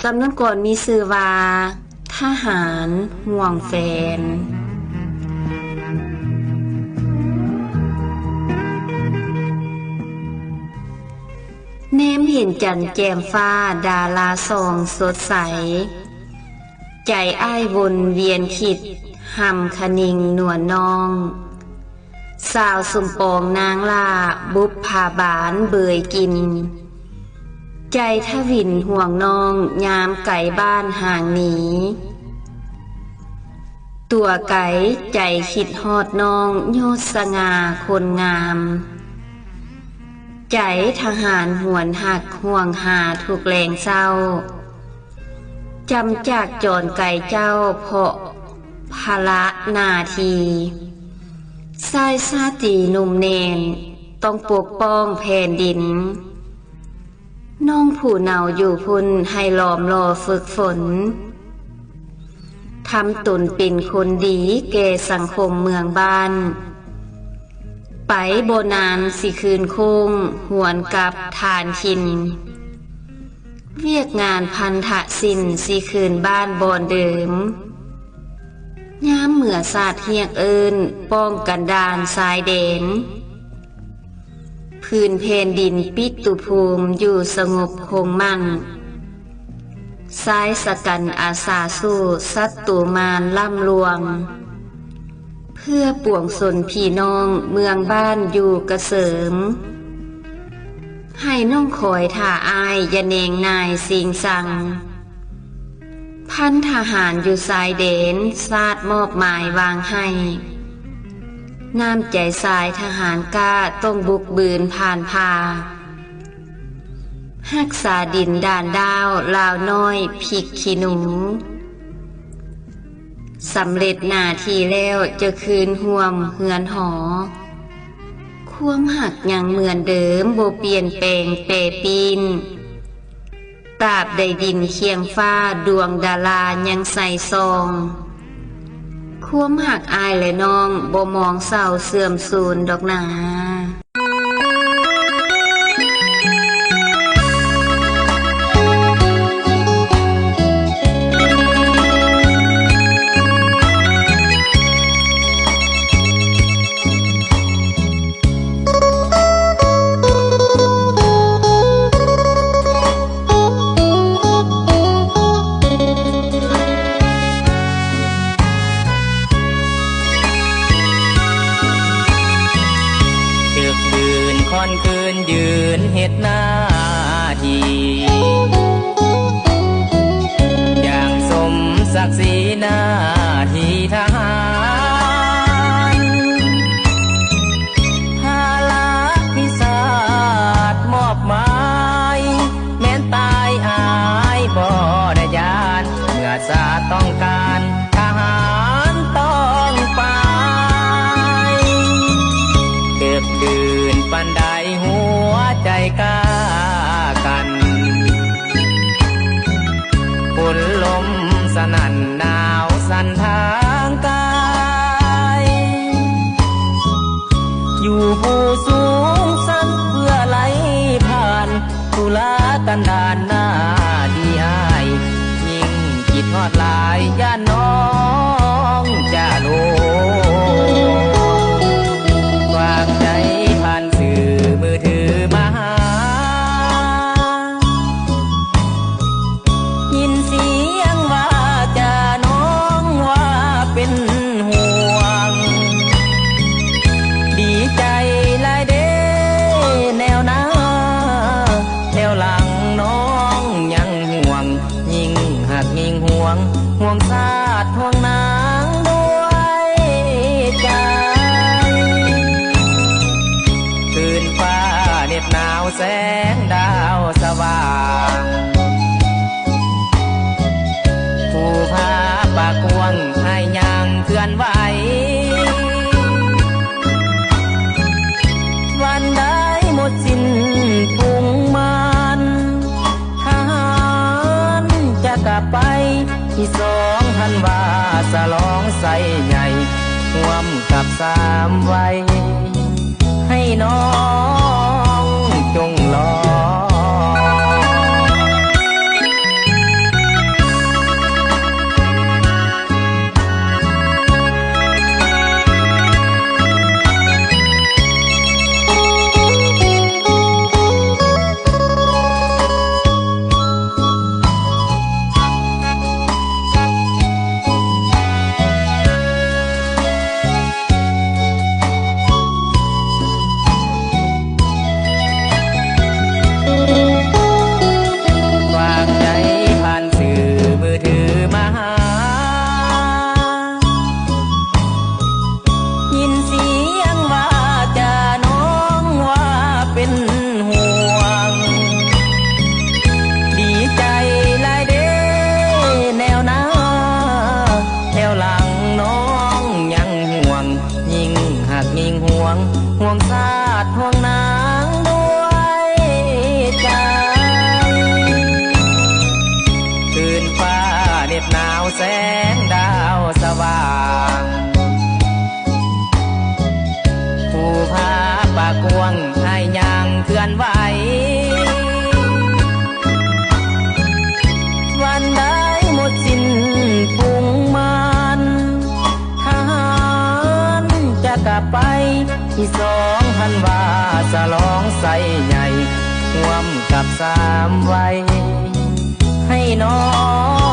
ตำนานก่อนมีชื่อว่าทหารห่วงแฟนเนมเห็นจันแจ่มฟ้าดาราสองสดใสใจอ้ายวนเวียนคิดหำคะนิงหนวลน้องสาวสุมปองนางลาบุพผาบานเบยกินใจทวินห่วงน้องยามไก่บ้านห่างหนีตัวไก่ใจคิดฮอดน้องโยศสง่าคนงามใจทหารหวนหักห่วงหาถูกแรงเศร้าจำจากจรไก่เจ้าเพาะภาระนาทีชายชาติหนุ่มเนนต้องปกป้องแผ่นดินน้องผู้เนาอยู่พุ่นให้ล้อมรอฝึกฝนทำตนเป็นคนดีแก่สังคมเมืองบ้านไปโบนานสิคืนคงหวนกับฐานขินเวียกงานพันธะสินสิคืนบ้านบอนเดิมย้ำเหมือศาสตร์เฮียกเอินป้องกันดานสายเดนพื้นเพนดินปิตุภูมิอยู่สงบคงมั่นสายสกันอาสาสู้สัตตุมารล่ำลวงเพื่อป่วงสนพี่น้องเมืองบ้านอยู่กระเสริมให้น้องคอยท่าอายยะเนงนายสิงสังพันทหารอยู่สายเดนซาดมอบหมายวางให้น้ำใจสายทหารกล้าต้องบุกบืนผ่านพาหักษาดินด่านดาวลาวน้อยผิกขี้หนูสำเร็จหน้าที่แล้วจะคืนห่วมเฮือนหอความหักยังเหมือนเดิมโบเปลี่ยนแปลงเปปีนตราบใดดินเคียงฟ้าดวงดารายังใส่ซองความหักอายและน้องบ่มองเศร้าเสื่อมสูญดอกหนาคืนยืนเฮ็ดหน้าที่อย่างสมศักดิ์ศรีหน้าที่ทหารภาระพิศาจมอบหมายแม้นตายอายบ่ได้ยานเมื่อชาติต้องการทหารต้องไปเดือดดื่นปันใดหัวใจกล้ากันฝนลมสนั่นหนาวสั่นทางกายอยู่ผู้สูงสันเพื่อไหลผ่านทุลากันดานหน้าดีอายยิ่งคิดทอดลายย่านน้องจะโลฝากใจผ่านสื่อมือถือมาหายินเสียงว่าจะน้องว่าเป็นห่วงดีใจหลายเด้แนวหน้าแนวหลังน้องยังห่วงยิ่งหักยิ่งห่วงห่วงชาติห่วงนางด้วยใจคืนฟ้าเหน็บหนาวแสงดาวสว่างผู้พาปากกวงให้ยังเคลื่อนไหววันใดหมดสิ้นปุ่งมันทหารจะกลับไปที่2,000 ว่าสลองใส่ใหญ่ร่วมกับ3 วัยให้น้องจงรอ แสงดาวสว่างผู้พาปากวงให้ย่างเคลื่อนไหววันใดหมดสิ้นพุงมันทหารจะกลับไปที่2,000 วาฉลองใส่ใหญ่ร่วมกับ3 วัยให้น้อง